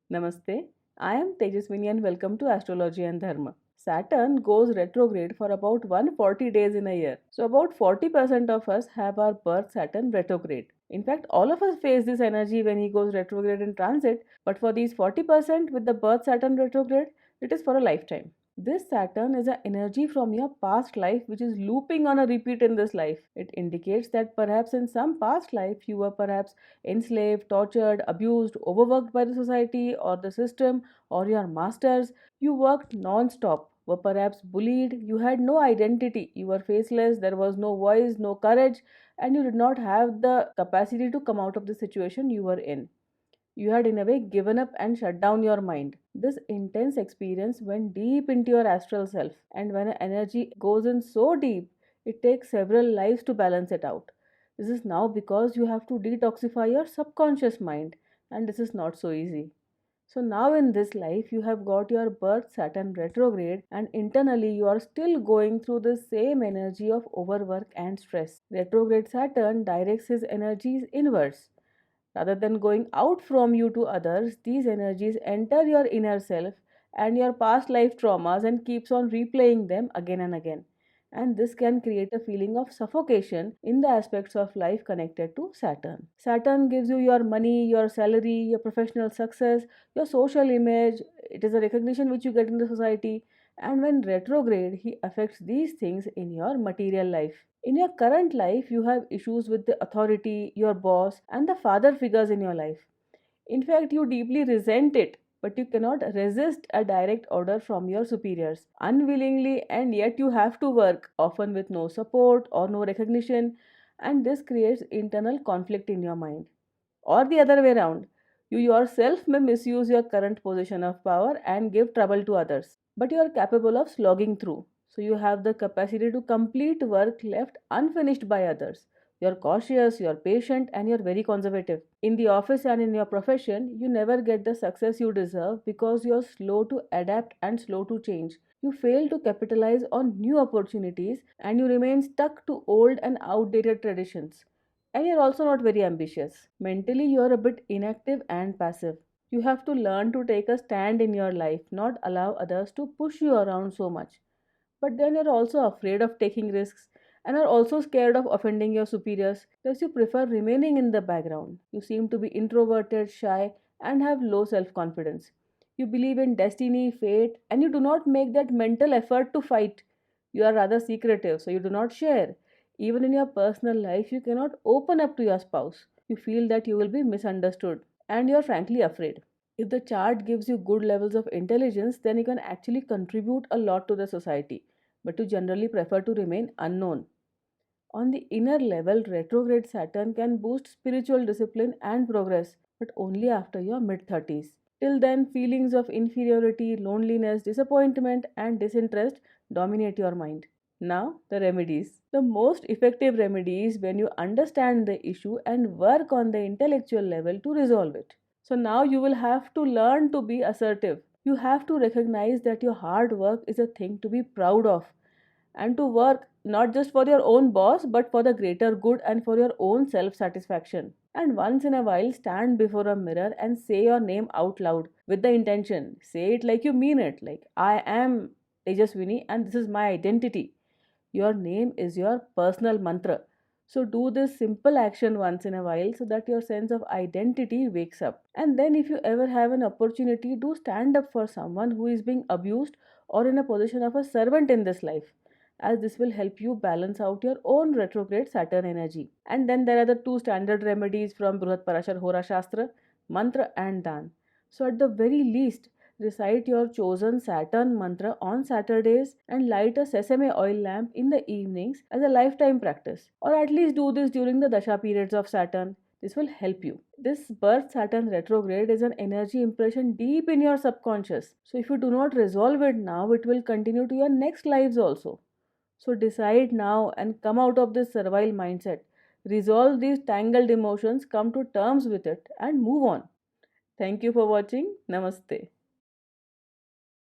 Namaste. I am Tejaswini and welcome to Astrology and Dharma. Saturn goes retrograde for about 140 days in a year. So about 40% of us have our birth Saturn retrograde. In fact, all of us face this energy when he goes retrograde in transit, but for these 40% with the birth Saturn retrograde, it is for a lifetime. This Saturn is an energy from your past life which is looping on a repeat in this life. It indicates that perhaps in some past life you were perhaps enslaved, tortured, abused, overworked by the society or the system or your masters. You worked non stop, were perhaps bullied, you had no identity, you were faceless, there was no voice, no courage, and you did not have the capacity to come out of the situation you were in. You had, in a way, given up and shut down your mind. This intense experience went deep into your astral self, and when an energy goes in so deep, it takes several lives to balance it out. This is now because you have to detoxify your subconscious mind, and this is not so easy. So, now in this life, you have got your birth Saturn retrograde, and internally, you are still going through the same energy of overwork and stress. Retrograde Saturn directs his energies inwards. Rather than going out from you to others, these energies enter your inner self and your past life traumas and keeps on replaying them again and again. And this can create a feeling of suffocation in the aspects of life connected to Saturn. Saturn gives you your money, your salary, your professional success, your social image. It is a recognition which you get in the society. And when retrograde, he affects these things in your material life. In your current life, you have issues with the authority, your boss, and the father figures in your life. In fact, you deeply resent it, but you cannot resist a direct order from your superiors. Unwillingly, and yet you have to work, often with no support or no recognition, and this creates internal conflict in your mind. Or the other way around, you yourself may misuse your current position of power and give trouble to others, but you are capable of slogging through. So you have the capacity to complete work left unfinished by others. You're cautious, you're patient, and you're very conservative. In the office and in your profession, you never get the success you deserve because you're slow to adapt and slow to change. You fail to capitalize on new opportunities and you remain stuck to old and outdated traditions. And you're also not very ambitious. Mentally, you're a bit inactive and passive. You have to learn to take a stand in your life, not allow others to push you around so much. But then you're also afraid of taking risks and are also scared of offending your superiors, thus, you prefer remaining in the background. You seem to be introverted, shy, and have low self confidence. You believe in destiny, fate, and you do not make that mental effort to fight. You are rather secretive, so you do not share. Even in your personal life, you cannot open up to your spouse. You feel that you will be misunderstood, and you are frankly afraid. If the chart gives you good levels of intelligence, then you can actually contribute a lot to the society, but you generally prefer to remain unknown. On the inner level, retrograde Saturn can boost spiritual discipline and progress, but only after your mid 30s. Till then, feelings of inferiority, loneliness, disappointment, and disinterest dominate your mind. Now, the remedies. The most effective remedy is when you understand the issue and work on the intellectual level to resolve it. So, now you will have to learn to be assertive. You have to recognize that your hard work is a thing to be proud of and to work not just for your own boss but for the greater good and for your own self satisfaction. And once in a while, stand before a mirror and say your name out loud with the intention. Say it like you mean it, like, I am Tejaswini and this is my identity. Your name is your personal mantra. So, do this simple action once in a while so that your sense of identity wakes up. And then, if you ever have an opportunity, do stand up for someone who is being abused or in a position of a servant in this life, as this will help you balance out your own retrograde Saturn energy. And then there are the two standard remedies from Bruhat Parashar Hora Shastra, mantra and dan. So at the very least, recite your chosen Saturn mantra on Saturdays and light a sesame oil lamp in the evenings as a lifetime practice. Or at least do this during the Dasha periods of Saturn. This will help you. This birth Saturn retrograde is an energy impression deep in your subconscious. So if you do not resolve it now, it will continue to your next lives also. So decide now and come out of this servile mindset. Resolve these tangled emotions, come to terms with it, and move on. Thank you for watching. Namaste.